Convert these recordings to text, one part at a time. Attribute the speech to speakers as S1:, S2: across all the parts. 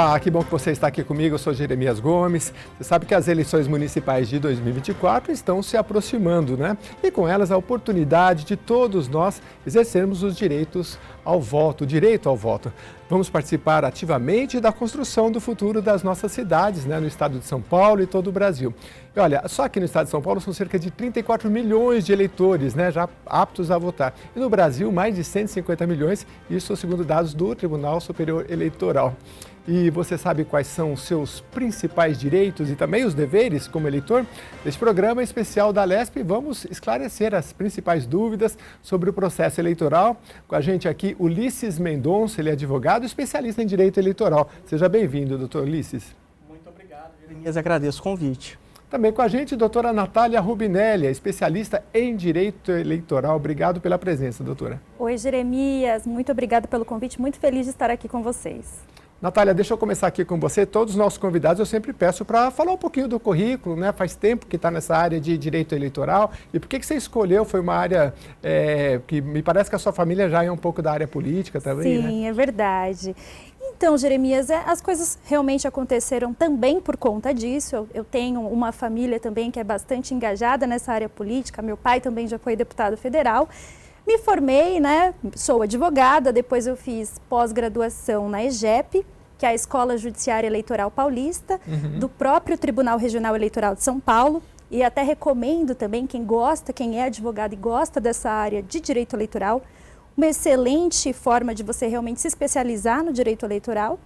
S1: Olá, que bom que você está aqui comigo, eu sou Jeremias Gomes. Você sabe que as eleições municipais de 2024 estão se aproximando, né? E com elas a oportunidade de todos nós exercermos os direitos ao voto, o direito ao voto. Vamos participar ativamente da construção do futuro das nossas cidades, né, no estado de São Paulo e todo o Brasil. E olha, só aqui no estado de São Paulo são cerca de 34 milhões de eleitores, né, já aptos a votar. E no Brasil, mais de 150 milhões, isso segundo dados do Tribunal Superior Eleitoral. E você sabe quais são os seus principais direitos e também os deveres como eleitor? Neste programa especial da Alesp, vamos esclarecer as principais dúvidas sobre o processo eleitoral. Com a gente aqui, Ulisses Mendonça, ele é advogado e especialista em direito eleitoral. Seja bem-vindo, doutor Ulisses.
S2: Muito obrigado, Jeremias, agradeço o convite.
S1: Também com a gente, doutora Natália Rubinelli, especialista em direito eleitoral. Obrigado pela presença, doutora.
S3: Oi, Jeremias, muito obrigada pelo convite, muito feliz de estar aqui com vocês.
S1: Natália, deixa eu começar aqui com você. Todos os nossos convidados eu sempre peço para falar um pouquinho do currículo, né? Faz tempo que está nessa área de direito eleitoral. E por que você escolheu? Foi uma área que me parece que a sua família já é um pouco da área política também, né?
S3: Sim, é verdade. Então, Jeremias, as coisas realmente aconteceram também por conta disso. Eu tenho uma família também que é bastante engajada nessa área política. Meu pai também já foi deputado federal. Me formei, né? Sou advogada, depois eu fiz pós-graduação na EGEP, que é a Escola Judiciária Eleitoral Paulista, do próprio Tribunal Regional Eleitoral de São Paulo. E até recomendo também quem gosta, quem é advogado e gosta dessa área de direito eleitoral, uma excelente forma de você realmente se especializar no direito eleitoral.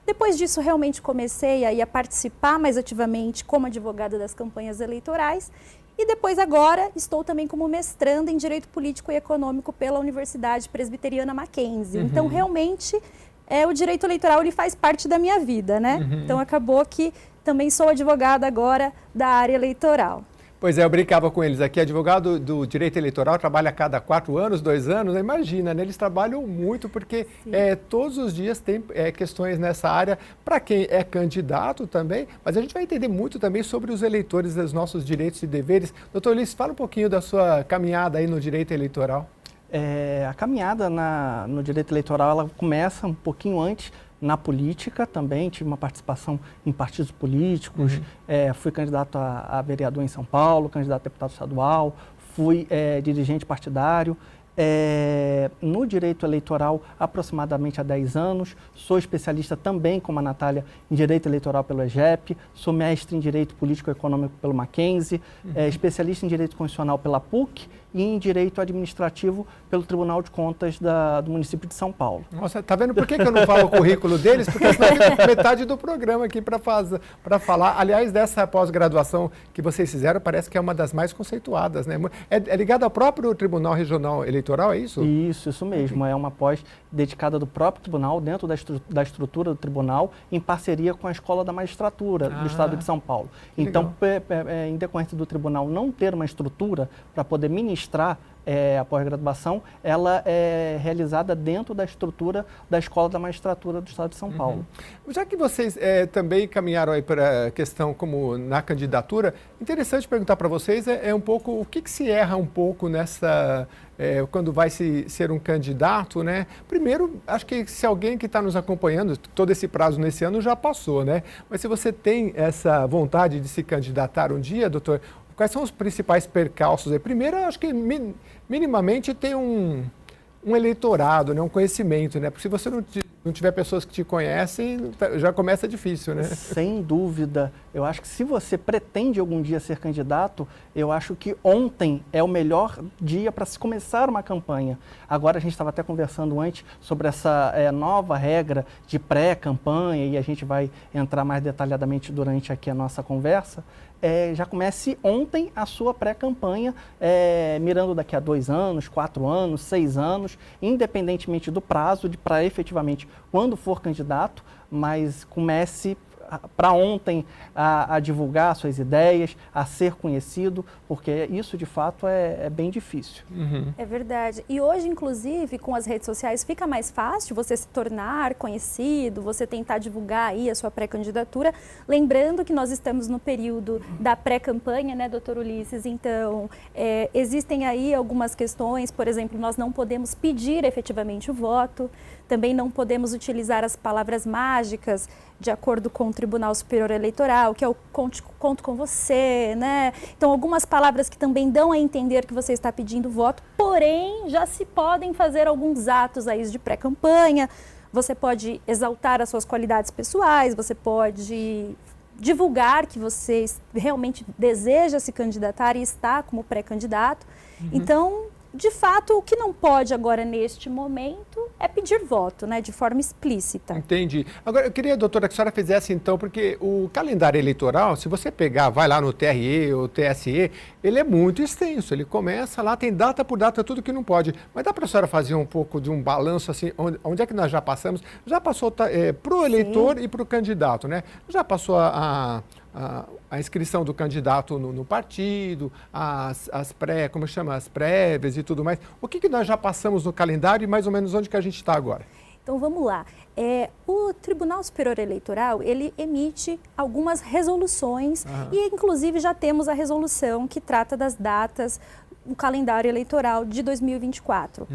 S3: Depois disso, realmente comecei aí a participar mais ativamente como advogada das campanhas eleitorais. E depois agora estou também como mestranda em Direito Político e Econômico pela Universidade Presbiteriana Mackenzie. Então, realmente, o direito eleitoral ele faz parte da minha vida, né? Então, acabou que também sou advogada agora da área eleitoral.
S1: Pois é, eu brincava com eles aqui, advogado do direito eleitoral trabalha a cada 4 anos, 2 anos, né? Imagina, né? Eles trabalham muito porque todos os dias tem questões nessa área para quem é candidato também, mas a gente vai entender muito também sobre os eleitores, os nossos direitos e deveres. Doutor Ulisses, fala um pouquinho da sua caminhada aí no direito eleitoral.
S2: A caminhada no direito eleitoral ela começa um pouquinho antes. Na política também, tive uma participação em partidos políticos, fui candidato a vereador em São Paulo, candidato a deputado estadual, fui dirigente partidário. No direito eleitoral aproximadamente há 10 anos, sou especialista também, como a Natália, em direito eleitoral pelo EGEP, sou mestre em direito político e econômico pelo Mackenzie, especialista em direito constitucional pela PUC e em direito administrativo pelo Tribunal de Contas do município de São Paulo.
S1: Nossa, tá vendo por que eu não falo o currículo deles? Porque senão fica metade do programa aqui para falar. Aliás, dessa pós-graduação que vocês fizeram, parece que é uma das mais conceituadas, né? É ligada ao próprio Tribunal Regional Eleitoral, é isso?
S2: Isso mesmo. É uma pós dedicada do próprio tribunal, dentro da estrutura do tribunal, em parceria com a Escola da Magistratura do Estado de São Paulo. Então, em decorrência do tribunal não ter uma estrutura para poder ministrar a pós-graduação, ela é realizada dentro da estrutura da Escola da Magistratura do Estado de São Paulo.
S1: Já que vocês também caminharam aí para a questão como na candidatura, interessante perguntar para vocês um pouco o que se erra um pouco nessa... quando vai ser um candidato, né? Primeiro, acho que se alguém que está nos acompanhando, todo esse prazo nesse ano já passou, né? Mas se você tem essa vontade de se candidatar um dia, doutor, quais são os principais percalços? Primeiro, acho que minimamente tem um eleitorado, né? Um conhecimento, né? Porque se você não tiver pessoas que te conhecem, já começa difícil, né?
S2: Sem dúvida. Eu acho que se você pretende algum dia ser candidato, eu acho que ontem é o melhor dia para se começar uma campanha. Agora a gente estava até conversando antes sobre essa nova regra de pré-campanha e a gente vai entrar mais detalhadamente durante aqui a nossa conversa. Já comece ontem a sua pré-campanha, mirando daqui a 2 anos, 4 anos, 6 anos, independentemente do prazo, para efetivamente, quando for candidato, mas comece para ontem a divulgar suas ideias, a ser conhecido, porque isso de fato é bem difícil.
S3: É verdade. E hoje, inclusive, com as redes sociais, fica mais fácil você se tornar conhecido, você tentar divulgar aí a sua pré-candidatura. Lembrando que nós estamos no período da pré-campanha, né, doutor Ulisses? Então, existem aí algumas questões, por exemplo, nós não podemos pedir efetivamente o voto, também não podemos utilizar as palavras mágicas de acordo com o Tribunal Superior Eleitoral, que é o conto com você, né? Então, algumas palavras que também dão a entender que você está pedindo voto, porém, já se podem fazer alguns atos aí de pré-campanha. Você pode exaltar as suas qualidades pessoais, você pode divulgar que você realmente deseja se candidatar e está como pré-candidato. Então, de fato, o que não pode agora, neste momento, é pedir voto, né, de forma explícita.
S1: Entendi. Agora, eu queria, doutora, que a senhora fizesse, então, porque o calendário eleitoral, se você pegar, vai lá no TRE ou TSE, ele é muito extenso. Ele começa lá, tem data por data, tudo que não pode. Mas dá para a senhora fazer um pouco de um balanço, assim, onde é que nós já passamos? Já passou para o eleitor e para o candidato, né? Já passou a inscrição do candidato no partido, as prévias e tudo mais. O que nós já passamos no calendário e mais ou menos onde que a gente está agora?
S3: Então, vamos lá. O Tribunal Superior Eleitoral, ele emite algumas resoluções e, inclusive, já temos a resolução que trata das datas do calendário eleitoral de 2024.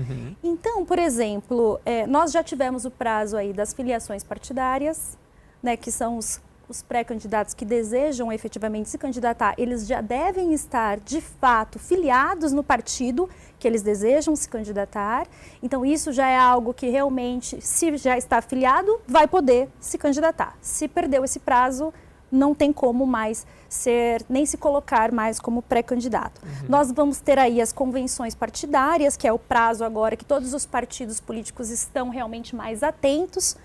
S3: Então, por exemplo, nós já tivemos o prazo aí das filiações partidárias, né, que são os pré-candidatos que desejam efetivamente se candidatar, eles já devem estar, de fato, filiados no partido que eles desejam se candidatar. Então, isso já é algo que realmente, se já está filiado, vai poder se candidatar. Se perdeu esse prazo, não tem como mais nem se colocar mais como pré-candidato. Nós vamos ter aí as convenções partidárias, que é o prazo agora que todos os partidos políticos estão realmente mais atentos,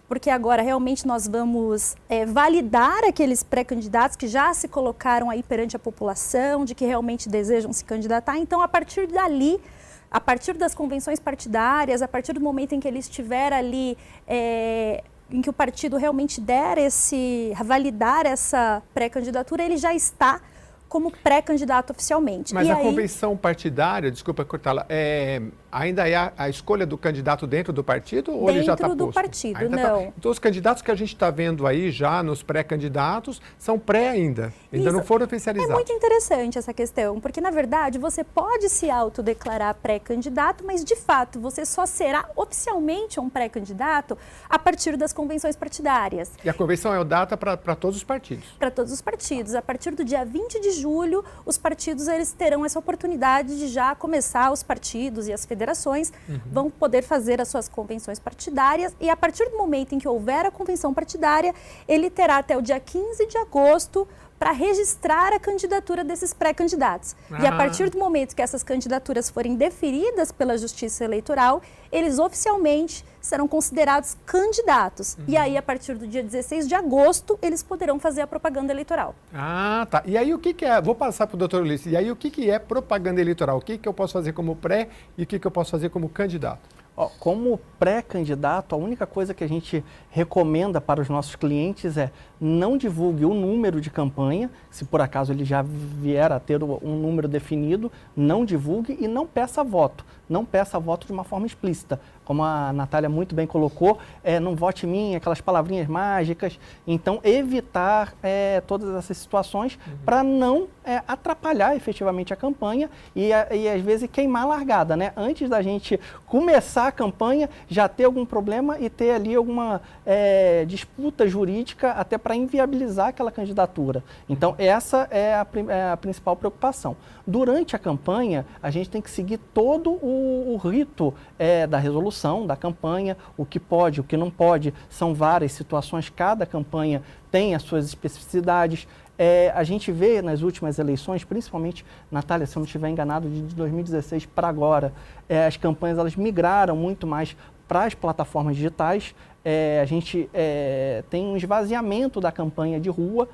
S3: porque agora realmente nós vamos validar aqueles pré-candidatos que já se colocaram aí perante a população, de que realmente desejam se candidatar. Então, a partir dali, a partir das convenções partidárias, a partir do momento em que ele estiver ali, em que o partido realmente validar essa pré-candidatura, ele já está como pré-candidato oficialmente.
S1: Mas a convenção partidária, desculpa cortá-la, ainda é a escolha do candidato dentro do partido ou ele já está posto?
S3: Dentro do partido,
S1: ainda
S3: não.
S1: Tá. Então, os candidatos que a gente está vendo aí já nos pré-candidatos são pré ainda não foram oficializados.
S3: É muito interessante essa questão, porque, na verdade, você pode se autodeclarar pré-candidato, mas, de fato, você só será oficialmente um pré-candidato a partir das convenções partidárias.
S1: E a convenção é a data para todos os partidos?
S3: Para todos os partidos. A partir do dia 20 de julho, os partidos eles terão essa oportunidade de já começar, os partidos e as federações vão poder fazer as suas convenções partidárias, e a partir do momento em que houver a convenção partidária, ele terá até o dia 15 de agosto para registrar a candidatura desses pré-candidatos. E a partir do momento que essas candidaturas forem deferidas pela Justiça Eleitoral, eles oficialmente serão considerados candidatos. E aí, a partir do dia 16 de agosto, eles poderão fazer a propaganda eleitoral.
S1: Ah, tá. E aí, o que é? Vou passar para o doutor Ulisses. E aí, o que é propaganda eleitoral? O que eu posso fazer como pré e o que eu posso fazer como candidato?
S2: Como pré-candidato, a única coisa que a gente recomenda para os nossos clientes é não divulgue o número de campanha, se por acaso ele já vier a ter um número definido, não divulgue e não peça voto. Não peça voto de uma forma explícita. Como a Natália muito bem colocou, não vote em mim, aquelas palavrinhas mágicas. Então, evitar todas essas situações para não atrapalhar efetivamente a campanha e às vezes queimar a largada, né? Antes da gente começar a campanha, já ter algum problema e ter ali alguma disputa jurídica até para inviabilizar aquela candidatura. Então, essa é a principal preocupação. Durante a campanha, a gente tem que seguir todo o rito da resolução da campanha, o que pode, o que não pode, são várias situações, cada campanha tem as suas especificidades. A gente vê nas últimas eleições, principalmente, Natália, se eu não estiver enganado, de 2016 para agora, as campanhas elas migraram muito mais para as plataformas digitais. A gente tem um esvaziamento da campanha de rua,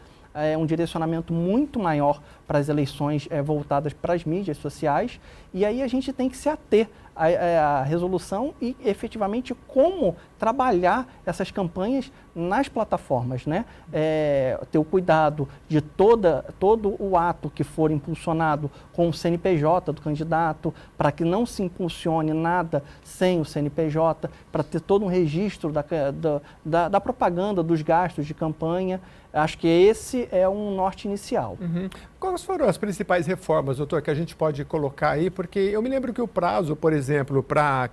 S2: um direcionamento muito maior para as eleições voltadas para as mídias sociais, e aí a gente tem que se ater à resolução e efetivamente como trabalhar essas campanhas nas plataformas, né? Ter o cuidado de todo o ato que for impulsionado com o CNPJ do candidato, para que não se impulsione nada sem o CNPJ, para ter todo um registro da propaganda, dos gastos de campanha. Acho que esse é um norte inicial.
S1: Quais foram as principais reformas, doutor, que a gente pode colocar aí? Porque eu me lembro que o prazo, por exemplo, para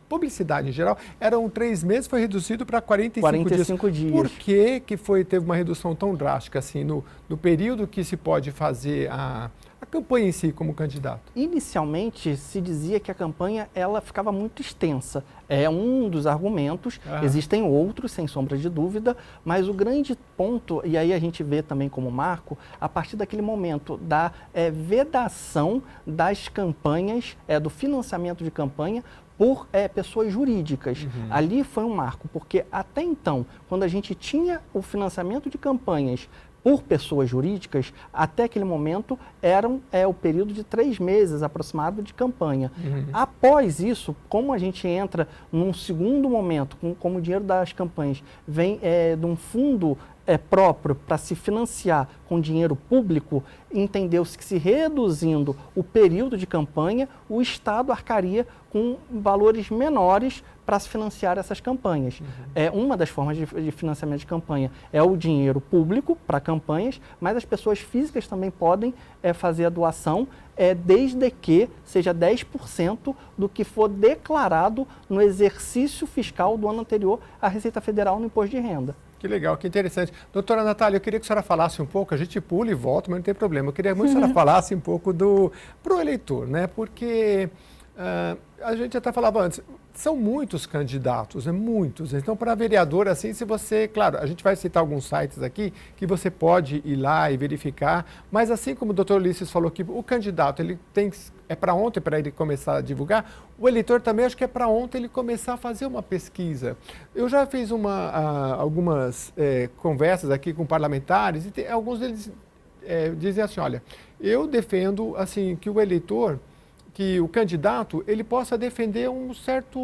S1: publicidade em geral, eram 3 meses, foi reduzido para
S2: 45 dias.
S1: Por que teve uma redução tão drástica assim no período que se pode fazer a campanha em si como candidato?
S2: Inicialmente se dizia que a campanha ela ficava muito extensa. É um dos argumentos, existem outros, sem sombra de dúvida, mas o grande ponto, e aí a gente vê também como marco, a partir daquele momento da vedação das campanhas, do financiamento de campanha, por pessoas jurídicas. Ali foi um marco, porque até então, quando a gente tinha o financiamento de campanhas por pessoas jurídicas, até aquele momento o período de 3 meses aproximado de campanha. Após isso, como a gente entra num segundo momento, como o dinheiro das campanhas vem de um fundo próprio para se financiar com dinheiro público, entendeu-se que se reduzindo o período de campanha, o Estado arcaria com valores menores para se financiar essas campanhas. Uma das formas de financiamento de campanha é o dinheiro público para campanhas, mas as pessoas físicas também podem fazer a doação, desde que seja 10% do que for declarado no exercício fiscal do ano anterior à Receita Federal no Imposto de Renda.
S1: Que legal, que interessante. Doutora Natália, eu queria que a senhora falasse um pouco, a gente pula e volta, mas não tem problema. Eu queria muito que a senhora falasse um pouco para o eleitor, né? Porque a gente até falava antes, são muitos candidatos, muitos. Então, para vereador, assim, se você... Claro, a gente vai citar alguns sites aqui que você pode ir lá e verificar, mas assim como o doutor Ulisses falou que o candidato, ele tem... É para ontem para ele começar a divulgar, o eleitor também acho que é para ontem ele começar a fazer uma pesquisa. Eu já fiz algumas conversas aqui com parlamentares e alguns deles dizem assim, olha, eu defendo assim, que o eleitor, que o candidato, ele possa defender um certo...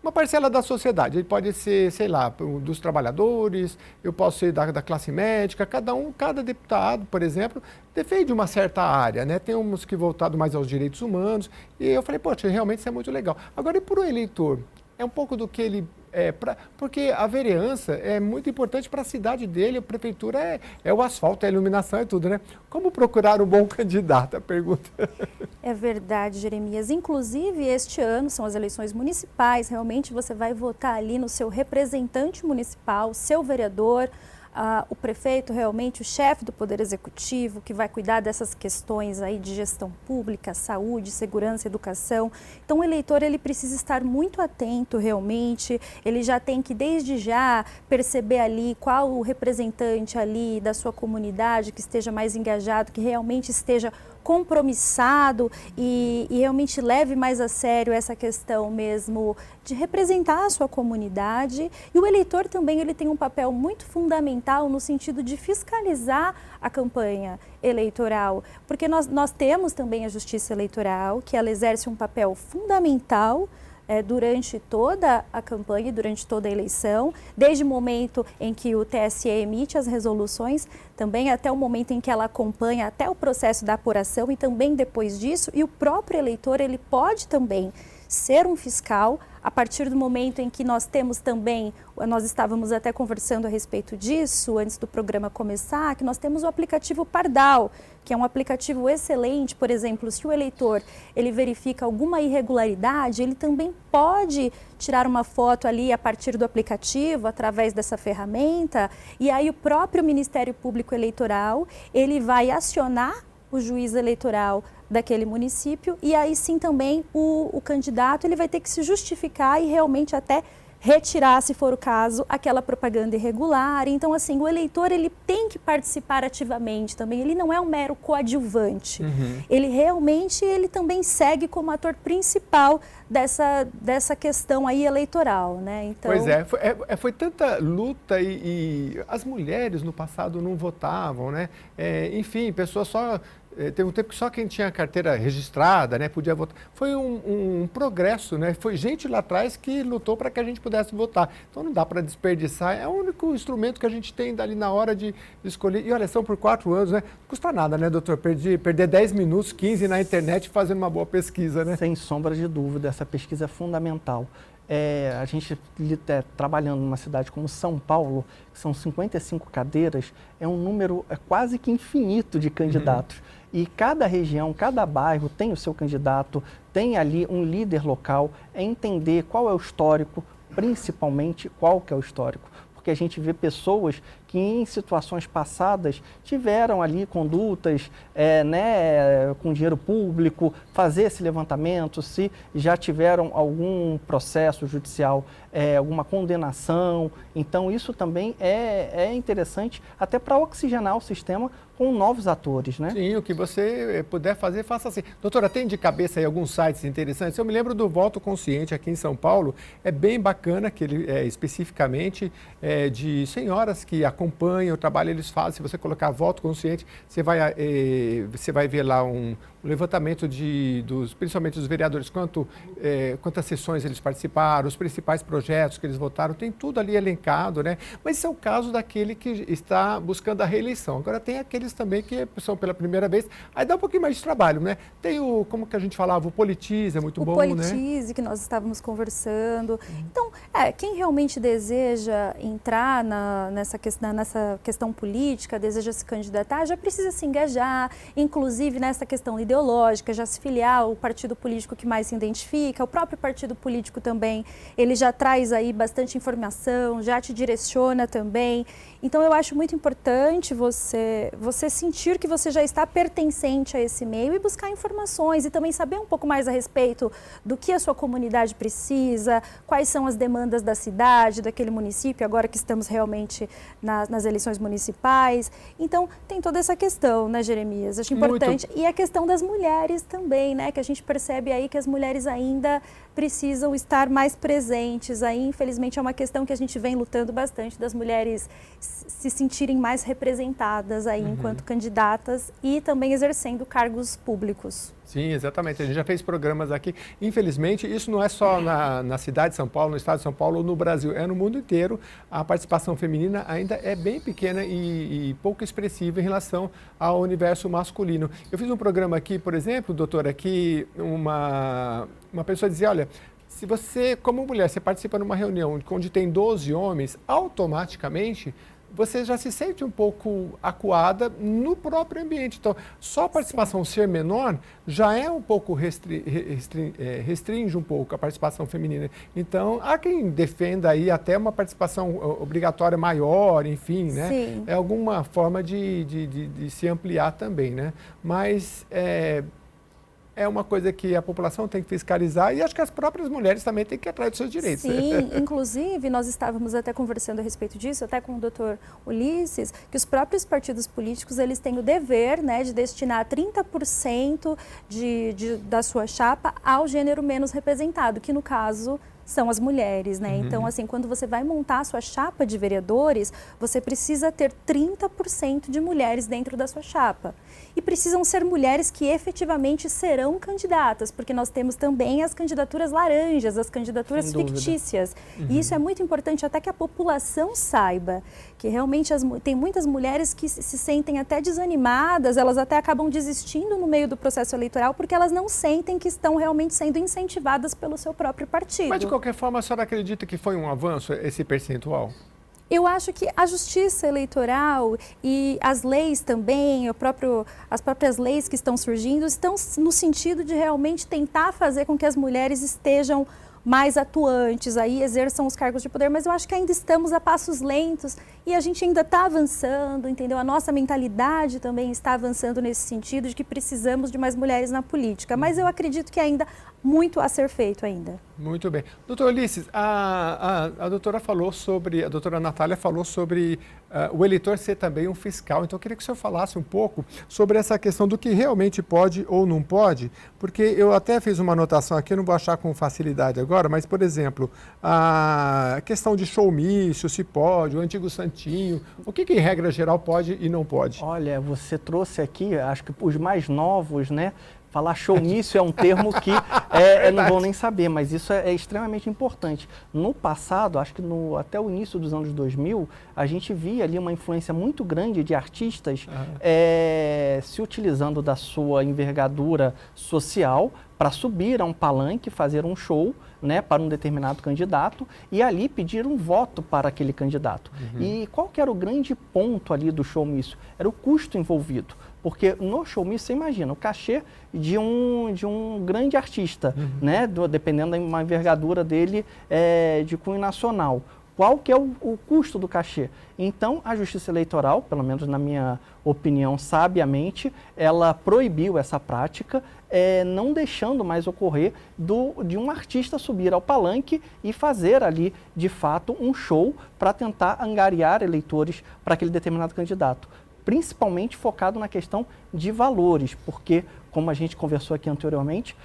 S1: uma parcela da sociedade, ele pode ser, sei lá, dos trabalhadores, eu posso ser da classe médica, cada deputado, por exemplo, defende uma certa área, né? Tem uns que voltado mais aos direitos humanos, e eu falei, poxa, realmente isso é muito legal. Agora, e para o eleitor? É um pouco do que ele... porque a vereança é muito importante para a cidade dele, a prefeitura é o asfalto, é a iluminação, é tudo, né? Como procurar um bom candidato? A pergunta.
S3: É verdade, Jeremias. Inclusive, este ano são as eleições municipais, realmente você vai votar ali no seu representante municipal, seu vereador, o prefeito, realmente o chefe do Poder Executivo, que vai cuidar dessas questões aí de gestão pública, saúde, segurança, educação. Então, o eleitor ele precisa estar muito atento, realmente. Ele já tem que, desde já, perceber ali qual o representante ali da sua comunidade que esteja mais engajado, que realmente esteja compromissado e realmente leve mais a sério essa questão mesmo de representar a sua comunidade. E o eleitor também ele tem um papel muito fundamental no sentido de fiscalizar a campanha eleitoral, porque nós temos também a Justiça Eleitoral, que ela exerce um papel fundamental durante toda a campanha, durante toda a eleição, desde o momento em que o TSE emite as resoluções, também até o momento em que ela acompanha até o processo da apuração e também depois disso, e o próprio eleitor ele pode também ser um fiscal a partir do momento em que nós temos também, nós estávamos até conversando a respeito disso antes do programa começar, que nós temos o aplicativo Pardal, que é um aplicativo excelente. Por exemplo, se o eleitor ele verifica alguma irregularidade, ele também pode tirar uma foto ali a partir do aplicativo, através dessa ferramenta, e aí o próprio Ministério Público Eleitoral, ele vai acionar o juiz eleitoral daquele município e aí sim também o candidato ele vai ter que se justificar e realmente até retirar, se for o caso, aquela propaganda irregular. Então, assim, o eleitor ele tem que participar ativamente também, ele não é um mero coadjuvante. Ele realmente, ele também segue como ator principal dessa questão aí eleitoral, né? Então...
S1: Pois foi tanta luta e as mulheres no passado não votavam, né? Enfim, pessoas só... Teve um tempo que só quem tinha carteira registrada, né, podia votar. Foi um progresso, né? Foi gente lá atrás que lutou para que a gente pudesse votar. Então não dá para desperdiçar. É o único instrumento que a gente tem dali na hora de escolher. E olha, são por 4 anos, né? Não custa nada, né, doutor? Perder 10 minutos, 15 na internet fazendo uma boa pesquisa, né?
S2: Sem sombra de dúvida, essa pesquisa é fundamental. A gente trabalhando numa cidade como São Paulo, que são 55 cadeiras, é um número quase que infinito de candidatos. E cada região, cada bairro tem o seu candidato, tem ali um líder local, é entender qual é o histórico, principalmente qual que é o histórico. Porque a gente vê pessoas que em situações passadas tiveram ali condutas com dinheiro público, fazer esse levantamento, se já tiveram algum processo judicial, alguma condenação. Então isso também é interessante até para oxigenar o sistema com novos atores, né?
S1: Sim, o que você puder fazer, faça assim. Doutora, tem de cabeça aí alguns sites interessantes? Eu me lembro do Voto Consciente aqui em São Paulo, é bem bacana, que ele especificamente de senhoras que acompanham o trabalho, eles fazem. Se você colocar Voto Consciente, você vai ver lá um levantamento principalmente dos vereadores, quantas sessões eles participaram, os principais projetos que eles votaram, tem tudo ali elencado, né? Mas esse é o caso daquele que está buscando a reeleição. Agora tem aqueles também que são pela primeira vez, aí dá um pouquinho mais de trabalho, né? Tem como que a gente falava, o Politize, é muito bom, né?
S3: O Politize, que nós estávamos conversando. Então, quem realmente deseja entrar nessa questão política, deseja se candidatar, já precisa se engajar, inclusive nessa questão ideológica, já se filiar ao partido político que mais se identifica. O próprio partido político também, ele já traz aí bastante informação, já te direciona também. Então, eu acho muito importante você sentir que você já está pertencente a esse meio e buscar informações e também saber um pouco mais a respeito do que a sua comunidade precisa, quais são as demandas da cidade, daquele município, agora que estamos realmente nas eleições municipais. Então, tem toda essa questão, né, Jeremias? Acho importante. E a questão das mulheres também, né, que a gente percebe aí que as mulheres ainda precisam estar mais presentes. Aí, infelizmente, é uma questão que a gente vem lutando bastante, das mulheres se sentirem mais representadas aí enquanto candidatas e também exercendo cargos públicos.
S1: Sim, exatamente. A gente já fez programas aqui. Infelizmente, isso não é só na cidade de São Paulo, no estado de São Paulo ou no Brasil. É no mundo inteiro. A participação feminina ainda é bem pequena e pouco expressiva em relação ao universo masculino. Eu fiz um programa aqui, por exemplo, doutora, que uma pessoa dizia, olha, se você, como mulher, você participa numa reunião onde tem 12 homens, automaticamente você já se sente um pouco acuada no próprio ambiente. Então, só a participação ser menor já é um pouco restringe um pouco a participação feminina. Então, há quem defenda aí até uma participação obrigatória maior, enfim, né?
S3: Sim.
S1: É alguma forma de se ampliar também, né? Mas é uma coisa que a população tem que fiscalizar e acho que as próprias mulheres também têm que ir atrás dos seus direitos.
S3: Sim, inclusive nós estávamos até conversando a respeito disso, até com o doutor Ulisses, que os próprios partidos políticos eles têm o dever, né, de destinar 30% da sua chapa ao gênero menos representado, que no caso são as mulheres, né? Então, assim, quando você vai montar a sua chapa de vereadores, você precisa ter 30% de mulheres dentro da sua chapa. E precisam ser mulheres que efetivamente serão candidatas, porque nós temos também as candidaturas laranjas, as candidaturas fictícias. E isso é muito importante até que a população saiba que realmente tem muitas mulheres que se sentem até desanimadas, elas até acabam desistindo no meio do processo eleitoral porque elas não sentem que estão realmente sendo incentivadas pelo seu próprio partido.
S1: Mas, de qualquer forma, a senhora acredita que foi um avanço esse percentual?
S3: Eu acho que a justiça eleitoral e as leis também, as próprias leis que estão surgindo, estão no sentido de realmente tentar fazer com que as mulheres estejam mais atuantes, aí exerçam os cargos de poder, mas eu acho que ainda estamos a passos lentos e a gente ainda está avançando, entendeu? A nossa mentalidade também está avançando nesse sentido de que precisamos de mais mulheres na política, mas eu acredito que ainda muito a ser feito ainda.
S1: Muito bem. Doutor Ulisses, a doutora Natália falou sobre o eleitor ser também um fiscal, então eu queria que o senhor falasse um pouco sobre essa questão do que realmente pode ou não pode, porque eu até fiz uma anotação aqui, eu não vou achar com facilidade agora, mas, por exemplo, a questão de showmício, se pode, o antigo santinho, o que em regra geral pode e não pode?
S2: Olha, você trouxe aqui, acho que os mais novos, né? Falar showmício é um termo que não vão nem saber, mas isso é extremamente importante. No passado, acho que até o início dos anos 2000, a gente via ali uma influência muito grande de artistas se utilizando da sua envergadura social para subir a um palanque, fazer um show, né, para um determinado candidato e ali pedir um voto para aquele candidato. E qual que era o grande ponto ali do showmício? Era o custo envolvido. Porque no showmício, você imagina, o cachê de um grande artista, né, dependendo da uma envergadura dele de cunho nacional. Qual que é o custo do cachê? Então, a Justiça Eleitoral, pelo menos na minha opinião, sabiamente, ela proibiu essa prática, não deixando mais ocorrer de um artista subir ao palanque e fazer ali, de fato, um show para tentar angariar eleitores para aquele determinado candidato. Principalmente focado na questão de valores, porque, como a gente conversou aqui anteriormente,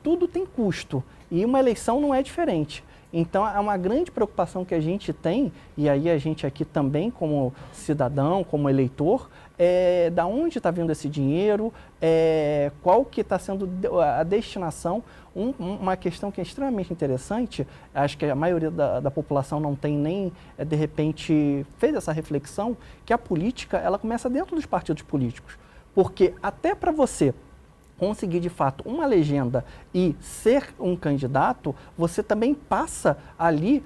S2: tudo tem custo e uma eleição não é diferente. Então, é uma grande preocupação que a gente tem, e aí a gente aqui também, como cidadão, como eleitor, da onde está vindo esse dinheiro, qual que está sendo a destinação. Uma questão que é extremamente interessante, acho que a maioria da população não tem nem, de repente, fez essa reflexão, que a política, ela começa dentro dos partidos políticos. Porque até para você conseguir, de fato, uma legenda e ser um candidato, você também passa ali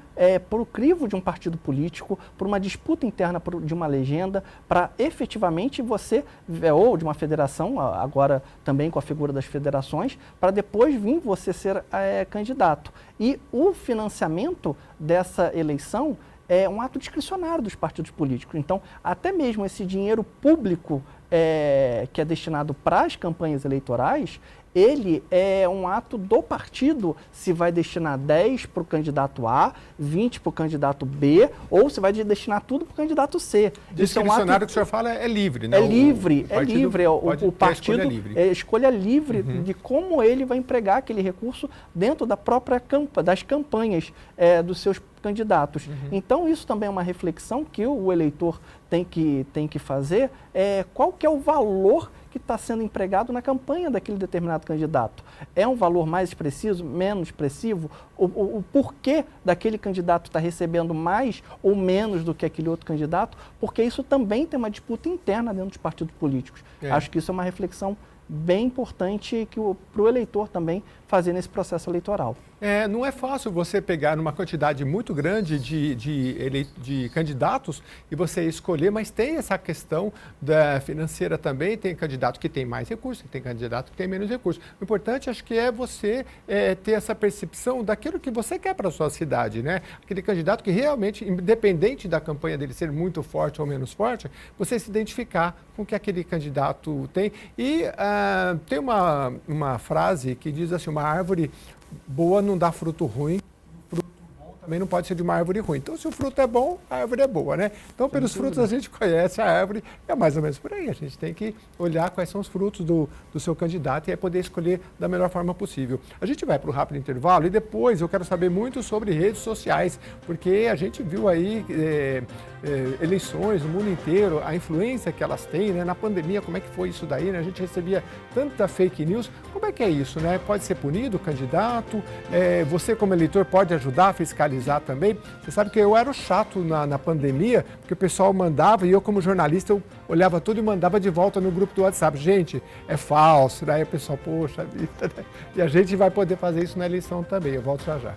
S2: por o crivo de um partido político, por uma disputa interna de uma legenda, para efetivamente você, ou de uma federação, agora também com a figura das federações, para depois vir você ser candidato. E o financiamento dessa eleição é um ato discricionário dos partidos políticos. Então, até mesmo esse dinheiro público que é destinado para as campanhas eleitorais, ele é um ato do partido, se vai destinar 10 para o candidato A, 20 para o candidato B, ou se vai destinar tudo para o candidato C.
S1: Discricionário que o senhor fala é livre, né?
S2: É livre. O partido
S1: é
S2: escolha livre de como ele vai empregar aquele recurso dentro da própria das campanhas dos seus candidatos. Então, isso também é uma reflexão que o eleitor tem que fazer, qual que é o valor que está sendo empregado na campanha daquele determinado candidato. É um valor mais expressivo, menos expressivo? O porquê daquele candidato está recebendo mais ou menos do que aquele outro candidato? Porque isso também tem uma disputa interna dentro dos partidos políticos. Acho que isso é uma reflexão bem importante para o eleitor também fazer nesse processo eleitoral.
S1: Não é fácil você pegar uma quantidade muito grande de candidatos e você escolher, mas tem essa questão financeira também, tem candidato que tem mais recursos, tem candidato que tem menos recursos. O importante, acho que é você ter essa percepção daquilo que você quer para a sua cidade, né? Aquele candidato que realmente, independente da campanha dele ser muito forte ou menos forte, você se identificar com o que aquele candidato tem. E tem uma frase que diz assim, uma árvore boa não dá fruto ruim, fruto bom também não pode ser de uma árvore ruim. Então, se o fruto é bom, a árvore é boa, né? Então, pelos frutos a gente conhece a árvore, é mais ou menos por aí. A gente tem que olhar quais são os frutos do seu candidato e aí poder escolher da melhor forma possível. A gente vai para o rápido intervalo e depois eu quero saber muito sobre redes sociais, porque a gente viu aí eleições no mundo inteiro, a influência que elas têm, né? Na pandemia, como é que foi isso daí, né? A gente recebia tanta fake news. Como é que é isso, né? Pode ser punido o candidato? Você, como eleitor, pode ajudar a fiscalizar também? Você sabe que eu era o chato na pandemia, porque o pessoal mandava e eu, como jornalista, eu olhava tudo e mandava de volta no grupo do WhatsApp. Gente, é falso. Daí o pessoal, poxa vida, né? E a gente vai poder fazer isso na eleição também. Eu volto já já.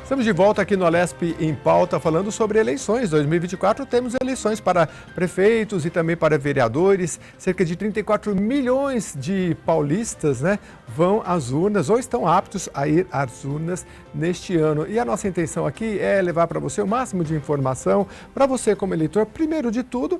S1: Estamos de volta aqui no Alesp em Pauta, falando sobre eleições. 2024 temos eleições para prefeitos e também para vereadores. Cerca de 34 milhões de paulistas, né, vão às urnas ou estão aptos a ir às urnas neste ano. E a nossa intenção aqui é levar para você o máximo de informação. Para você, como eleitor, primeiro de tudo,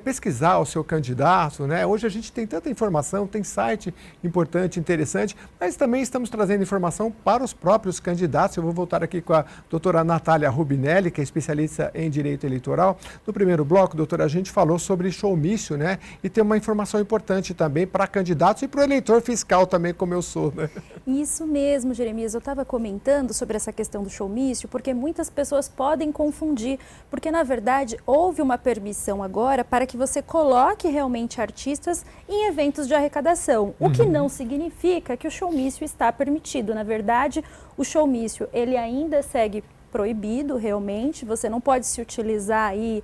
S1: pesquisar o seu candidato, né? Hoje a gente tem tanta informação, tem site importante, interessante, mas também estamos trazendo informação para os próprios candidatos. Eu vou voltar aqui com a doutora Natália Rubinelli, que é especialista em direito eleitoral. No primeiro bloco, doutora, a gente falou sobre showmício, né? E tem uma informação importante também para candidatos e para o eleitor fiscal também, como eu sou, né?
S3: Isso mesmo, Jeremias. Eu estava comentando sobre essa questão do showmício, porque muitas pessoas podem confundir, porque na verdade houve uma permissão agora para que você coloque realmente artistas em eventos de arrecadação, o que não significa que o showmício está permitido. Na verdade, o showmício, ele ainda segue proibido realmente, você não pode se utilizar aí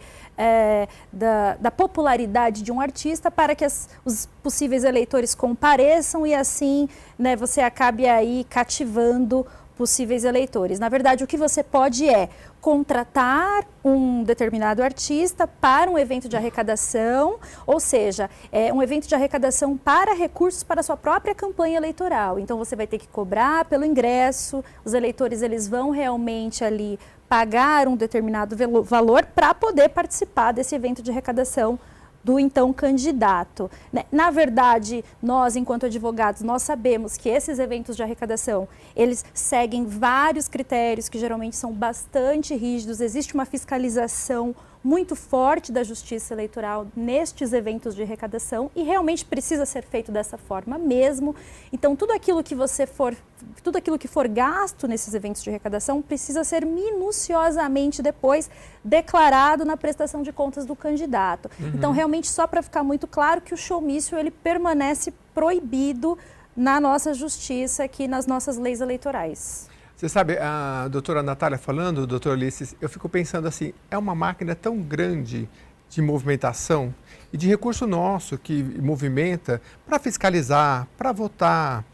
S3: da popularidade de um artista para que os possíveis eleitores compareçam e assim, né, você acabe aí cativando possíveis eleitores. Na verdade, o que você pode é contratar um determinado artista para um evento de arrecadação, ou seja, um evento de arrecadação para recursos para a sua própria campanha eleitoral. Então, você vai ter que cobrar pelo ingresso, os eleitores eles vão realmente ali pagar um determinado valor para poder participar desse evento de arrecadação do então candidato. Na verdade, nós, enquanto advogados, nós sabemos que esses eventos de arrecadação, eles seguem vários critérios que geralmente são bastante rígidos, existe uma fiscalização muito forte da Justiça Eleitoral nestes eventos de arrecadação e realmente precisa ser feito dessa forma mesmo. Então, tudo aquilo que for gasto nesses eventos de arrecadação precisa ser minuciosamente depois declarado na prestação de contas do candidato. Então, realmente, só para ficar muito claro que o showmício ele permanece proibido na nossa justiça, aqui nas nossas leis eleitorais.
S1: Você sabe, a doutora Natália falando, doutor Ulisses, eu fico pensando assim, é uma máquina tão grande de movimentação e de recurso nosso que movimenta para fiscalizar, para votar.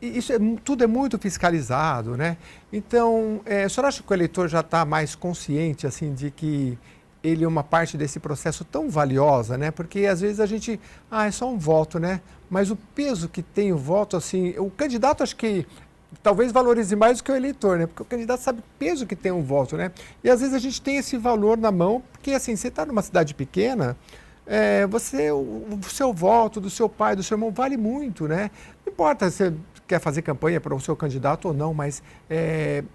S1: E isso tudo é muito fiscalizado, né? Então, a senhora acha que o eleitor já está mais consciente, assim, de que ele é uma parte desse processo tão valiosa, né? Porque às vezes a gente, é só um voto, né? Mas o peso que tem o voto, assim, o candidato acho que talvez valorize mais do que o eleitor, né? Porque o candidato sabe o peso que tem um voto, né? E às vezes a gente tem esse valor na mão, porque assim, você está numa cidade pequena, o seu voto do seu pai, do seu irmão vale muito, né? Não importa se você quer fazer campanha para o seu candidato ou não, mas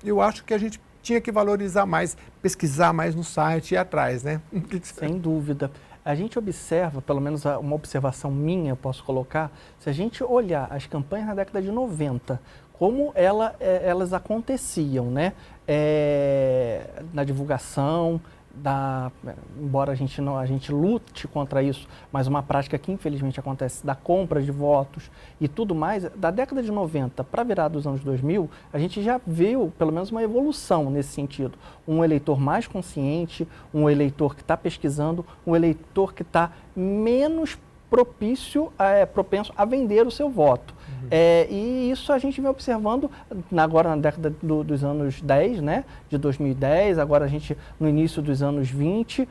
S1: eu acho que a gente tinha que valorizar mais, pesquisar mais no site e ir atrás, né?
S2: Sem dúvida. A gente observa, pelo menos uma observação minha, eu posso colocar, se a gente olhar as campanhas na década de 90, como elas aconteciam, né? Na divulgação, embora a gente lute contra isso, mas uma prática que infelizmente acontece da compra de votos e tudo mais, da década de 90 para a virada dos anos 2000, a gente já viu pelo menos uma evolução nesse sentido. Um eleitor mais consciente, um eleitor que está pesquisando, um eleitor que está menos propenso a vender o seu voto. E isso a gente vem observando agora na década dos anos 10, né, de 2010, agora a gente no início dos anos 20,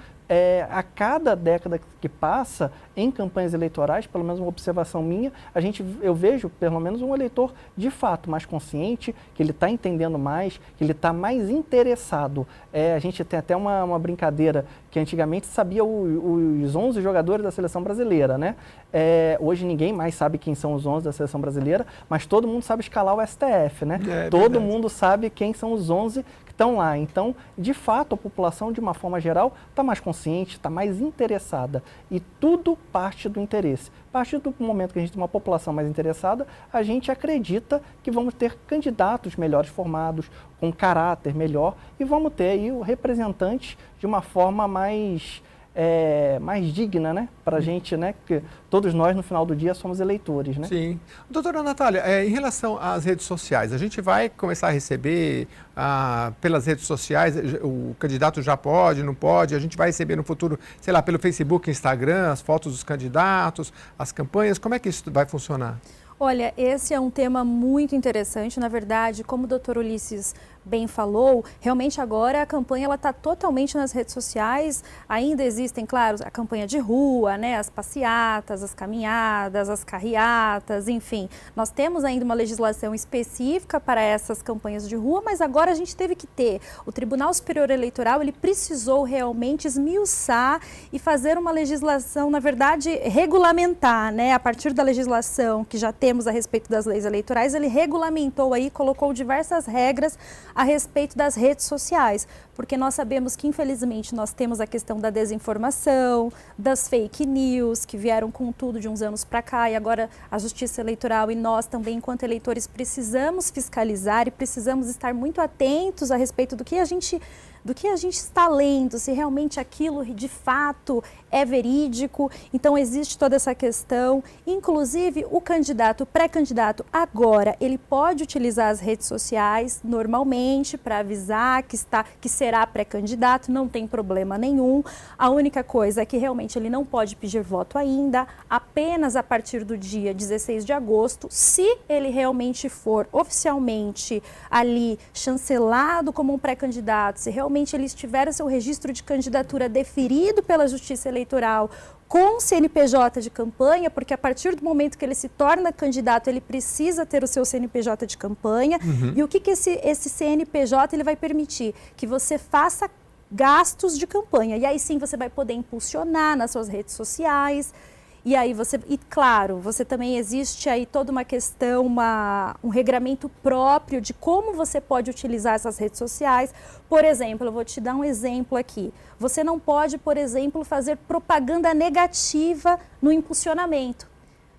S2: a cada década que passa em campanhas eleitorais, pelo menos uma observação minha, eu vejo pelo menos um eleitor de fato mais consciente, que ele está entendendo mais, que ele está mais interessado. A gente tem até uma brincadeira que antigamente sabia os 11 jogadores da seleção brasileira, né? Hoje ninguém mais sabe quem são os 11 da seleção brasileira, mas todo mundo sabe escalar o STF, né? Todo mundo sabe quem são os 11 que estão lá. Então, de fato, a população, de uma forma geral, está mais consciente, está mais interessada. E tudo parte do interesse. A partir do momento que a gente tem uma população mais interessada, a gente acredita que vamos ter candidatos melhores formados, com caráter melhor, e vamos ter aí o representante de uma forma mais digna, né? Para a gente, né? Porque todos nós, no final do dia, somos eleitores, né?
S1: Sim. Doutora Natália, em relação às redes sociais, a gente vai começar a receber pelas redes sociais, o candidato já pode, não pode, a gente vai receber no futuro, sei lá, pelo Facebook, Instagram, as fotos dos candidatos, as campanhas, como é que isso vai funcionar?
S3: Olha, esse é um tema muito interessante. Na verdade, como o doutor Ulisses bem falou, realmente agora a campanha está totalmente nas redes sociais. Ainda existem, claro, a campanha de rua, né, as passeatas, as caminhadas, as carreatas, enfim. Nós temos ainda uma legislação específica para essas campanhas de rua, mas agora a gente teve que ter. O Tribunal Superior Eleitoral, ele precisou realmente esmiuçar e fazer uma legislação, na verdade, regulamentar, né, a partir da legislação que já teve temos a respeito das leis eleitorais, ele regulamentou aí, colocou diversas regras a respeito das redes sociais, porque nós sabemos que, infelizmente, nós temos a questão da desinformação, das fake news, que vieram com tudo de uns anos para cá, e agora a Justiça Eleitoral e nós também, enquanto eleitores, precisamos fiscalizar e precisamos estar muito atentos a respeito do que a gente está lendo, se realmente aquilo de fato é verídico. Então existe toda essa questão. Inclusive o candidato, o pré-candidato, agora ele pode utilizar as redes sociais normalmente para avisar que será pré-candidato, não tem problema nenhum. A única coisa é que realmente ele não pode pedir voto ainda, apenas a partir do dia 16 de agosto, se ele realmente for oficialmente ali chancelado como um pré-candidato, se realmente ele estiver o seu registro de candidatura deferido pela Justiça Eleitoral com CNPJ de campanha, porque a partir do momento que ele se torna candidato, ele precisa ter o seu CNPJ de campanha. E o que esse CNPJ ele vai permitir? Que você faça gastos de campanha. E aí sim você vai poder impulsionar nas suas redes sociais. E aí claro, você também existe aí toda uma questão, um regramento próprio de como você pode utilizar essas redes sociais. Por exemplo, eu vou te dar um exemplo aqui. Você não pode, por exemplo, fazer propaganda negativa no impulsionamento,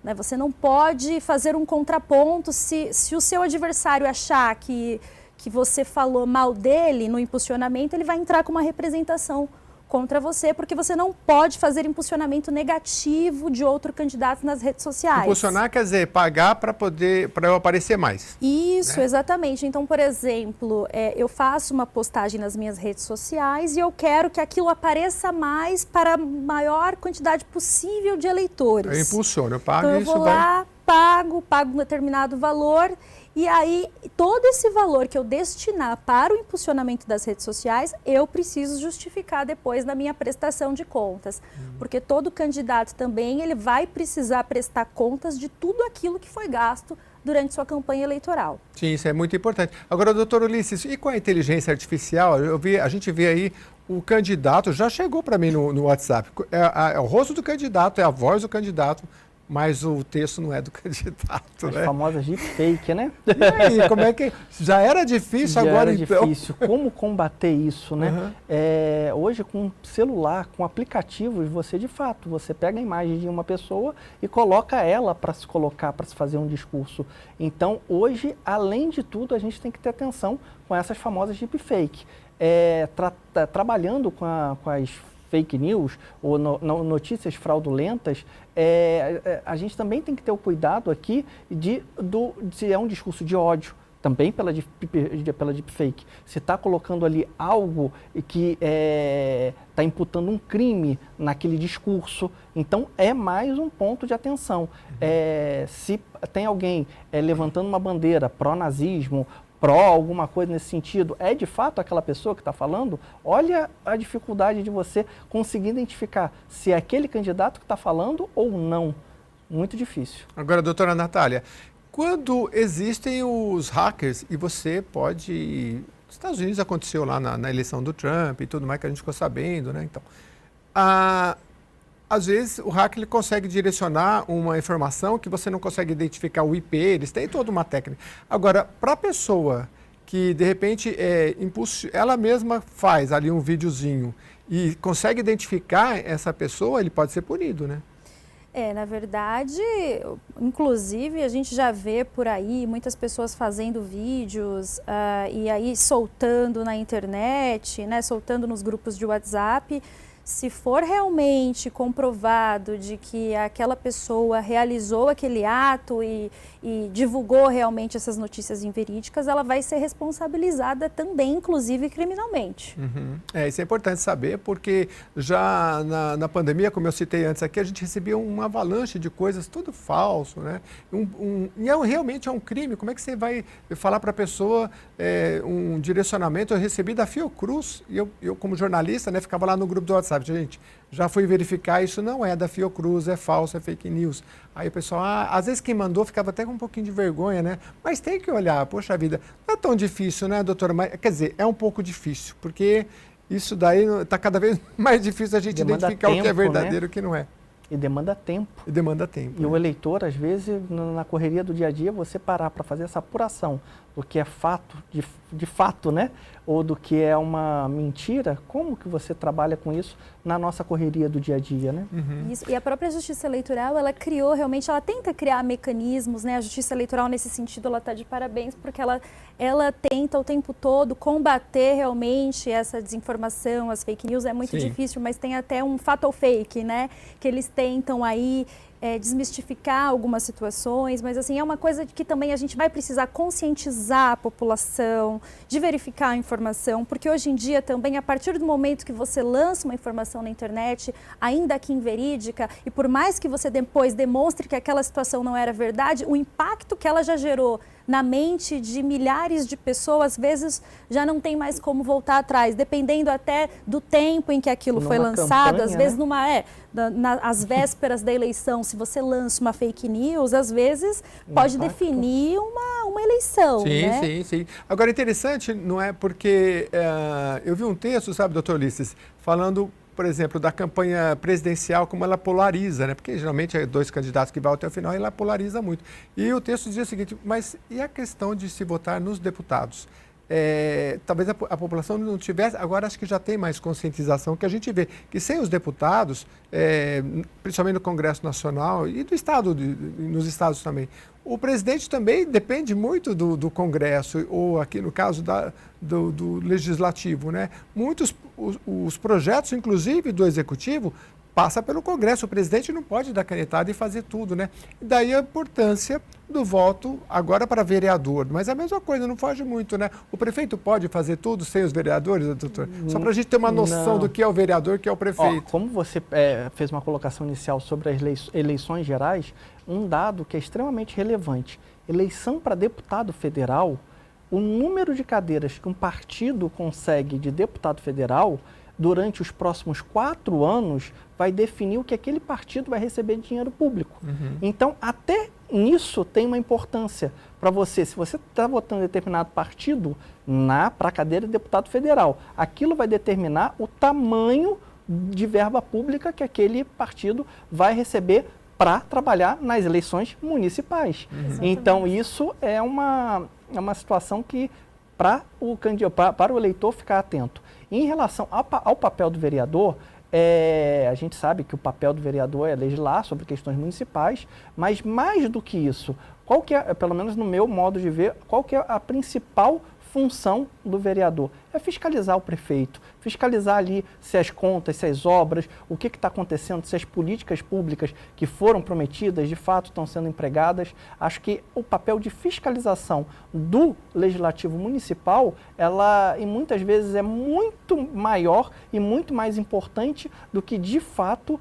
S3: né? Você não pode fazer um contraponto se o seu adversário achar que você falou mal dele no impulsionamento, ele vai entrar com uma representação contra você, porque você não pode fazer impulsionamento negativo de outro candidato nas redes sociais.
S1: Impulsionar quer dizer pagar para eu aparecer mais.
S3: Isso,
S1: né?
S3: Exatamente. Então, por exemplo, eu faço uma postagem nas minhas redes sociais e eu quero que aquilo apareça mais para a maior quantidade possível de eleitores.
S1: Eu impulsiono, eu pago
S3: então,
S1: e isso
S3: eu vou lá, pago um determinado valor. E aí, todo esse valor que eu destinar para o impulsionamento das redes sociais, eu preciso justificar depois na minha prestação de contas. Porque todo candidato também, ele vai precisar prestar contas de tudo aquilo que foi gasto durante sua campanha eleitoral.
S1: Sim, isso é muito importante. Agora, doutor Ulisses, e com a inteligência artificial, a gente vê aí o candidato, já chegou para mim no WhatsApp, é o rosto do candidato, é a voz do candidato, mas o texto não é do candidato,
S2: As
S1: né?
S2: famosas deepfake, né?
S1: E aí, como é que... Já era difícil,
S2: Já
S1: agora
S2: era
S1: então...
S2: difícil. Como combater isso, né? Hoje, com celular, com aplicativos, você pega a imagem de uma pessoa e coloca ela para se colocar, para se fazer um discurso. Então, hoje, além de tudo, a gente tem que ter atenção com essas famosas deepfake. Trabalhando com as fake news ou notícias fraudulentas, a gente também tem que ter o cuidado aqui se é um discurso de ódio, também pela deepfake. Se está colocando ali algo que está imputando um crime naquele discurso, então é mais um ponto de atenção. Se tem alguém levantando uma bandeira pró-nazismo, alguma coisa nesse sentido, é de fato aquela pessoa que está falando? Olha a dificuldade de você conseguir identificar se é aquele candidato que está falando ou não. Muito difícil.
S1: Agora, doutora Natália, quando existem os hackers e você pode... Nos Estados Unidos aconteceu lá na eleição do Trump e tudo mais que a gente ficou sabendo, né? Então, às vezes o hacker ele consegue direcionar uma informação que você não consegue identificar o IP, eles têm toda uma técnica. Agora, para a pessoa que de repente ela mesma faz ali um videozinho e consegue identificar essa pessoa, ele pode ser punido, né?
S3: Na verdade, inclusive a gente já vê por aí muitas pessoas fazendo vídeos e aí soltando na internet, né, soltando nos grupos de WhatsApp. Se for realmente comprovado de que aquela pessoa realizou aquele ato e divulgou realmente essas notícias inverídicas, ela vai ser responsabilizada também, inclusive criminalmente.
S1: Isso é importante saber, porque já na pandemia, como eu citei antes aqui, a gente recebia uma avalanche de coisas, tudo falso, né? Realmente é um crime. Como é que você vai falar para a pessoa um direcionamento? Eu recebi da Fiocruz, e eu como jornalista, né, ficava lá no grupo do WhatsApp, gente, já fui verificar, isso não é da Fiocruz, é falso, é fake news. Aí o pessoal, às vezes quem mandou ficava até com um pouquinho de vergonha, né? Mas tem que olhar, poxa vida, não é tão difícil, né, doutora? Mas, quer dizer, é um pouco difícil, porque isso daí está cada vez mais difícil a gente
S2: Demanda
S1: identificar o que é
S2: tempo,
S1: verdadeiro e
S2: né?
S1: o que não é.
S2: e demanda tempo.
S1: E demanda tempo.
S2: E o eleitor, às vezes, na correria do dia a dia, você parar para fazer essa apuração do que é fato, de fato, né? Ou do que é uma mentira, como que você trabalha com isso na nossa correria do dia a dia, né?
S3: Isso. E a própria Justiça Eleitoral, ela criou realmente, ela tenta criar mecanismos, né? A Justiça Eleitoral, nesse sentido, ela está de parabéns, porque ela tenta o tempo todo combater realmente essa desinformação, as fake news. É muito difícil, mas tem até um fatal fake, né? Que eles tentam aí desmistificar algumas situações, mas assim, é uma coisa que também a gente vai precisar conscientizar a população, de verificar a informação, porque hoje em dia também, a partir do momento que você lança uma informação na internet, ainda que inverídica, e por mais que você depois demonstre que aquela situação não era verdade, o impacto que ela já gerou na mente de milhares de pessoas, às vezes já não tem mais como voltar atrás, dependendo até do tempo em que aquilo foi lançado,
S2: campanha,
S3: às vezes
S2: né?
S3: às vésperas da eleição, se você lança uma fake news, às vezes pode definir uma eleição.
S1: Sim,
S3: né?
S1: sim. Agora, interessante, não é? Porque eu vi um texto, sabe, doutor Ulisses, falando, por exemplo, da campanha presidencial, como ela polariza, né? Porque geralmente é dois candidatos que vão até o final e ela polariza muito. E o texto dizia o seguinte, mas e a questão de se votar nos deputados? Talvez a população não tivesse, agora acho que já tem mais conscientização, que a gente vê que sem os deputados, principalmente no Congresso Nacional e do Estado, nos estados também, o presidente também depende muito do Congresso, ou aqui no caso do Legislativo, né? Muitos os projetos, inclusive do Executivo, passa pelo Congresso. O presidente não pode dar canetada e fazer tudo, né? E daí a importância do voto agora para vereador. Mas a mesma coisa, não foge muito, né? O prefeito pode fazer tudo sem os vereadores, doutor? Só para a gente ter uma noção do que é o vereador, que é o prefeito.
S2: Como você fez uma colocação inicial sobre as eleições gerais, um dado que é extremamente relevante. Eleição para deputado federal, o número de cadeiras que um partido consegue de deputado federal durante os próximos 4 anos vai definir o que aquele partido vai receber de dinheiro público. Então, até nisso tem uma importância para você. Se você está votando em determinado partido para a cadeira de deputado federal, aquilo vai determinar o tamanho de verba pública que aquele partido vai receber para trabalhar nas eleições municipais. Então, isso é uma situação que para o eleitor ficar atento. Em relação ao papel do vereador, a gente sabe que o papel do vereador é legislar sobre questões municipais, mas mais do que isso, qual que é, pelo menos no meu modo de ver, qual que é a principal função do vereador? É fiscalizar o prefeito, fiscalizar ali se as contas, se as obras, o que está acontecendo, se as políticas públicas que foram prometidas de fato estão sendo empregadas. Acho que o papel de fiscalização do Legislativo Municipal, e muitas vezes é muito maior e muito mais importante do que de fato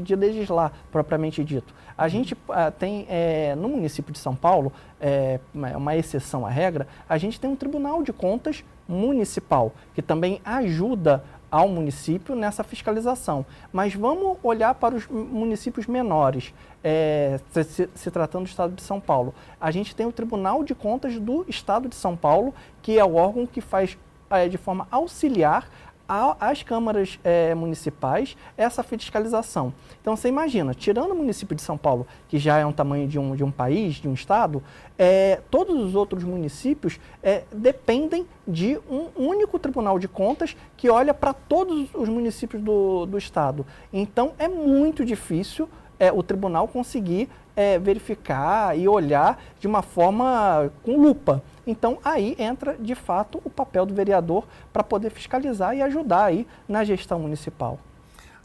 S2: de legislar, propriamente dito. A gente tem, no município de São Paulo, uma exceção à regra, a gente tem um Tribunal de Contas Municipal, que também ajuda ao município nessa fiscalização. Mas vamos olhar para os municípios menores, se tratando do Estado de São Paulo. A gente tem o Tribunal de Contas do Estado de São Paulo, que é o órgão que faz de forma auxiliar às câmaras municipais essa fiscalização. Então, você imagina, tirando o município de São Paulo, que já é um tamanho de um país, de um estado, todos os outros municípios dependem de um único Tribunal de Contas que olha para todos os municípios do estado. Então, é muito difícil o tribunal conseguir verificar e olhar de uma forma com lupa. Então, aí entra, de fato, o papel do vereador para poder fiscalizar e ajudar aí na gestão municipal.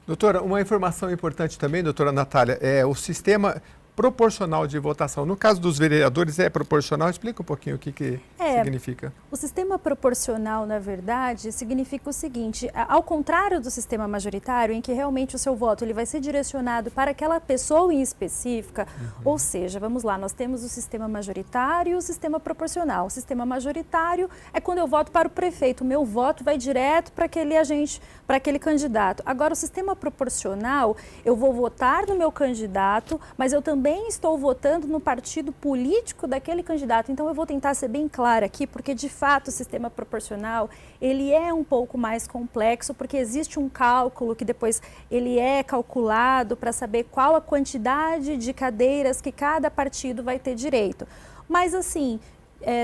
S1: Doutora, uma informação importante também, doutora Natália, é o sistema proporcional de votação. No caso dos vereadores, é proporcional? Explica um pouquinho o que significa.
S3: O sistema proporcional, na verdade, significa o seguinte, ao contrário do sistema majoritário, em que realmente o seu voto ele vai ser direcionado para aquela pessoa em específica, ou seja, vamos lá, nós temos o sistema majoritário e o sistema proporcional. O sistema majoritário é quando eu voto para o prefeito, o meu voto vai direto para aquele agente, para aquele candidato. Agora, o sistema proporcional, eu vou votar no meu candidato, mas eu também também estou votando no partido político daquele candidato. Então eu vou tentar ser bem clara aqui, porque de fato o sistema proporcional, ele é um pouco mais complexo, porque existe um cálculo que depois ele é calculado para saber qual a quantidade de cadeiras que cada partido vai ter direito. Mas assim,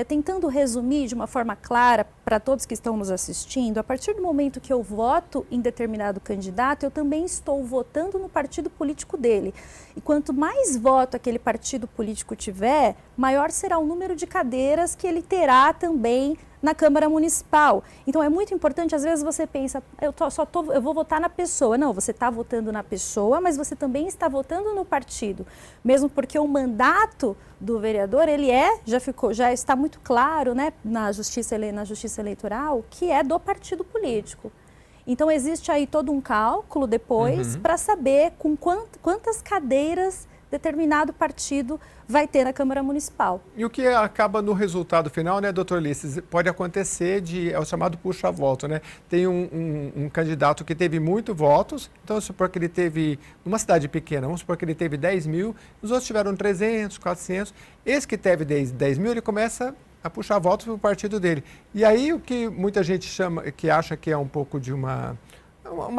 S3: tentando resumir de uma forma clara para todos que estão nos assistindo, a partir do momento que eu voto em determinado candidato, eu também estou votando no partido político dele. E quanto mais voto aquele partido político tiver, maior será o número de cadeiras que ele terá também na Câmara Municipal. Então é muito importante, às vezes você pensa, eu vou votar na pessoa. Não, você está votando na pessoa, mas você também está votando no partido. Mesmo porque o mandato do vereador, já está muito claro, né, na justiça eleitoral, que é do partido político. Então existe aí todo um cálculo depois para saber com quantas cadeiras determinado partido vai ter na Câmara Municipal.
S1: E o que acaba no resultado final, né, doutor Ulisses, pode acontecer é o chamado puxa-voto, né? Tem um candidato que teve muitos votos, então vamos supor que ele teve, numa cidade pequena, vamos supor que ele teve 10 mil, os outros tiveram 300, 400, esse que teve 10 mil, ele começa a puxar votos para o partido dele. E aí o que muita gente que acha que é um pouco de uma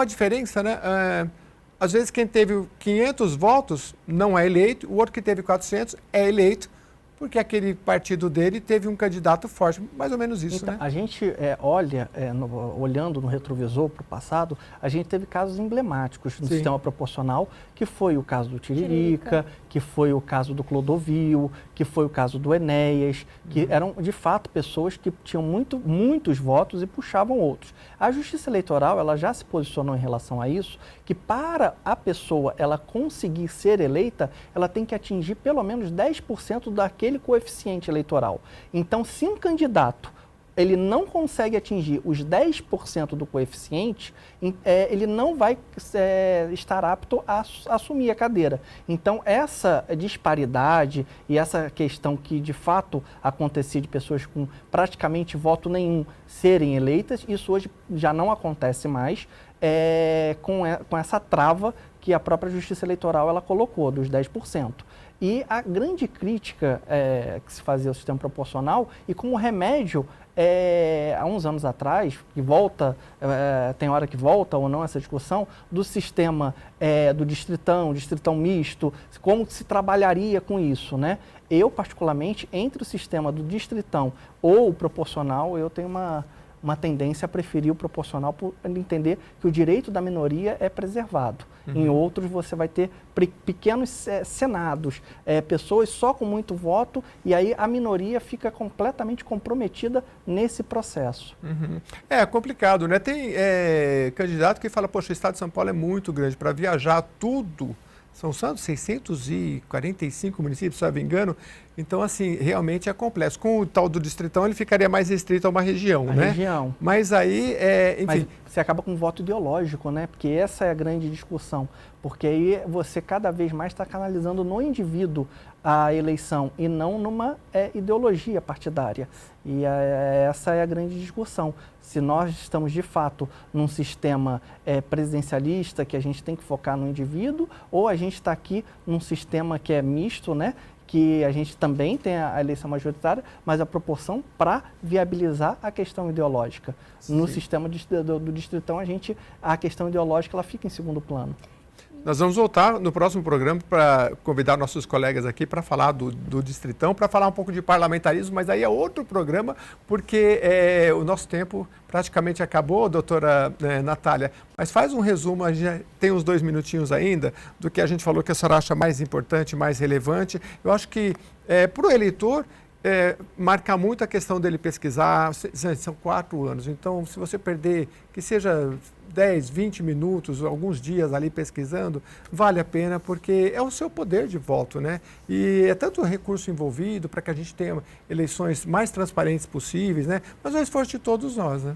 S1: diferença, né? Às vezes quem teve 500 votos não é eleito, o outro que teve 400 é eleito, porque aquele partido dele teve um candidato forte, mais ou menos isso,
S2: então,
S1: né?
S2: A gente olha, olhando no retrovisor para o passado, a gente teve casos emblemáticos no sistema proporcional, que foi o caso do Tiririca, que foi o caso do Clodovil, que foi o caso do Enéas, que eram, de fato, pessoas que tinham muitos votos e puxavam outros. A Justiça Eleitoral, ela já se posicionou em relação a isso, que para a pessoa ela conseguir ser eleita, ela tem que atingir pelo menos 10% daquele coeficiente eleitoral. Então, se um candidato ele não consegue atingir os 10% do coeficiente, ele não vai estar apto a assumir a cadeira. Então, essa disparidade e essa questão que, de fato, acontecia de pessoas com praticamente voto nenhum serem eleitas, isso hoje já não acontece mais com essa trava que a própria Justiça Eleitoral ela colocou, dos 10%. E a grande crítica que se fazia ao sistema proporcional, e como remédio, há uns anos atrás, que volta, tem hora que volta ou não essa discussão, do sistema do distritão misto, como se trabalharia com isso, né? Eu, particularmente, entre o sistema do distritão ou o proporcional, eu tenho uma tendência a preferir o proporcional por entender que o direito da minoria é preservado. Em outros você vai ter pequenos senados, pessoas só com muito voto, e aí a minoria fica completamente comprometida nesse processo.
S1: É complicado, né? Tem candidato que fala, poxa, o estado de São Paulo é muito grande, para viajar tudo, são 645 municípios, se não me engano. Então, assim, realmente é complexo. Com o tal do distritão, ele ficaria mais restrito a uma região, né?
S2: Região.
S1: Mas aí, enfim...
S2: Mas você acaba com um voto ideológico, né? Porque essa é a grande discussão. Porque aí você cada vez mais está canalizando no indivíduo a eleição e não numa ideologia partidária. E essa é a grande discussão. Se nós estamos, de fato, num sistema presidencialista, que a gente tem que focar no indivíduo, ou a gente está aqui num sistema que é misto, né? Que a gente também tem a eleição majoritária, mas a proporção para viabilizar a questão ideológica. Sim. No sistema do distritão, a questão ideológica ela fica em segundo plano.
S1: Nós vamos voltar no próximo programa para convidar nossos colegas aqui para falar do distritão, para falar um pouco de parlamentarismo, mas aí é outro programa, porque o nosso tempo praticamente acabou, doutora Natália. Mas faz um resumo, a gente tem uns 2 minutinhos ainda, do que a gente falou que a senhora acha mais importante, mais relevante. Eu acho que para o eleitor, marca muito a questão dele pesquisar, são 4 anos, então se você perder, que seja 10, 20 minutos, alguns dias ali pesquisando, vale a pena, porque é o seu poder de voto, né? E é tanto recurso envolvido para que a gente tenha eleições mais transparentes possíveis, né? Mas é o esforço de todos nós, né?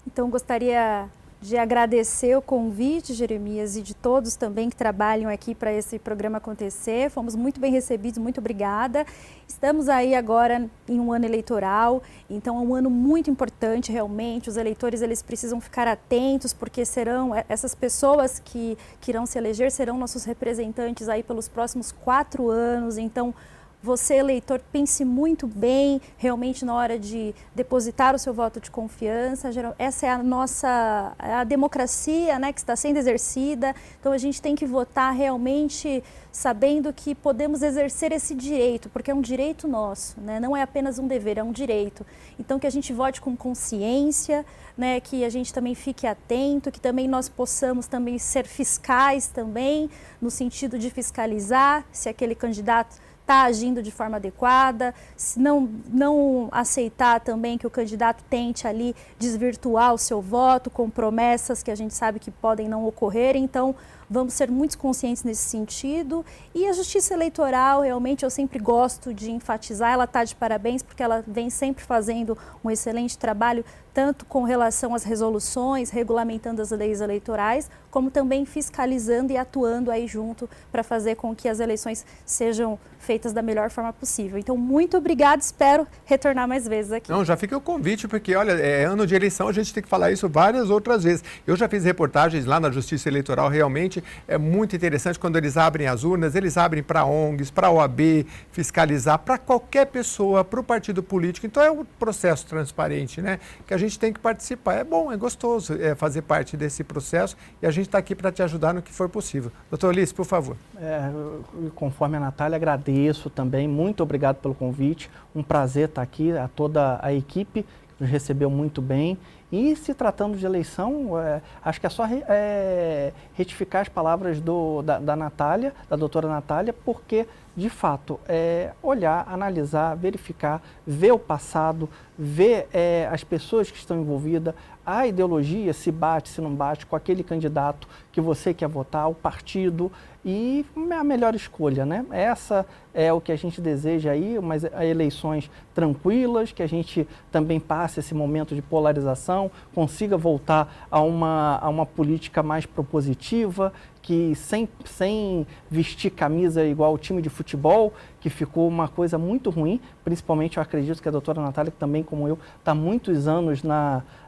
S3: Então, gostaria de agradecer o convite, Jeremias, e de todos também que trabalham aqui para esse programa acontecer. Fomos muito bem recebidos, muito obrigada. Estamos aí agora em um ano eleitoral, então é um ano muito importante realmente. Os eleitores eles precisam ficar atentos, porque serão essas pessoas que irão se eleger serão nossos representantes aí pelos próximos 4 anos. Então, você, eleitor, pense muito bem realmente na hora de depositar o seu voto de confiança. Essa é a democracia, né, que está sendo exercida. Então, a gente tem que votar realmente sabendo que podemos exercer esse direito, porque é um direito nosso, né? Não é apenas um dever, é um direito. Então, que a gente vote com consciência, né, que a gente também fique atento, que também nós possamos também ser fiscais também, no sentido de fiscalizar se aquele candidato está agindo de forma adequada, se não aceitar também que o candidato tente ali desvirtuar o seu voto com promessas que a gente sabe que podem não ocorrer. Então, vamos ser muito conscientes nesse sentido. E a Justiça Eleitoral, realmente, eu sempre gosto de enfatizar, ela está de parabéns, porque ela vem sempre fazendo um excelente trabalho, tanto com relação às resoluções, regulamentando as leis eleitorais, como também fiscalizando e atuando aí junto para fazer com que as eleições sejam feitas da melhor forma possível. Então, muito obrigada, espero retornar mais vezes aqui.
S1: Não, já fica o convite, porque, olha, é ano de eleição, a gente tem que falar isso várias outras vezes. Eu já fiz reportagens lá na Justiça Eleitoral, realmente é muito interessante quando eles abrem as urnas, eles abrem para ONGs, para a OAB, fiscalizar, para qualquer pessoa, para o partido político. Então, é um processo transparente, né, que a gente tem que participar. É bom, é gostoso fazer parte desse processo e a gente está aqui para te ajudar no que for possível. Doutor Ulisses, por favor.
S2: Conforme a Natália, agradeço também, muito obrigado pelo convite, um prazer estar aqui, a toda a equipe que nos recebeu muito bem. E se tratando de eleição, acho que é só retificar as palavras da Natália, da doutora Natália, porque, de fato, olhar, analisar, verificar, ver o passado, ver as pessoas que estão envolvidas, a ideologia, se bate, se não bate com aquele candidato que você quer votar, o partido, e a melhor escolha, né? Essa é o que a gente deseja aí, mas eleições tranquilas, que a gente também passe esse momento de polarização, consiga voltar a uma política mais propositiva, que sem vestir camisa igual o time de futebol, que ficou uma coisa muito ruim, principalmente eu acredito que a doutora Natália, que também como eu, está há muitos anos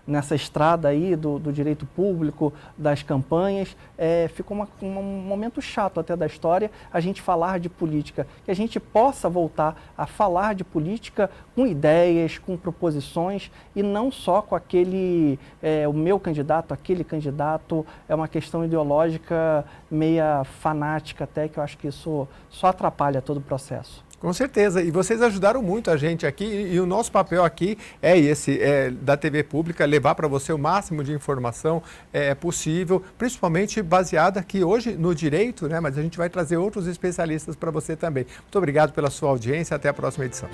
S2: nessa estrada aí do direito público, das campanhas, ficou um momento chato até da história a gente falar de política, que a gente possa voltar a falar de política com ideias, com proposições e não só com o meu candidato, aquele candidato, é uma questão ideológica meia fanática até, que eu acho que isso só atrapalha todo o processo.
S1: Com certeza, e vocês ajudaram muito a gente aqui e o nosso papel aqui é esse, da TV Pública, levar para você o máximo de informação possível, principalmente baseada aqui hoje no direito, né? Mas a gente vai trazer outros especialistas para você também. Muito obrigado pela sua audiência, até a próxima edição.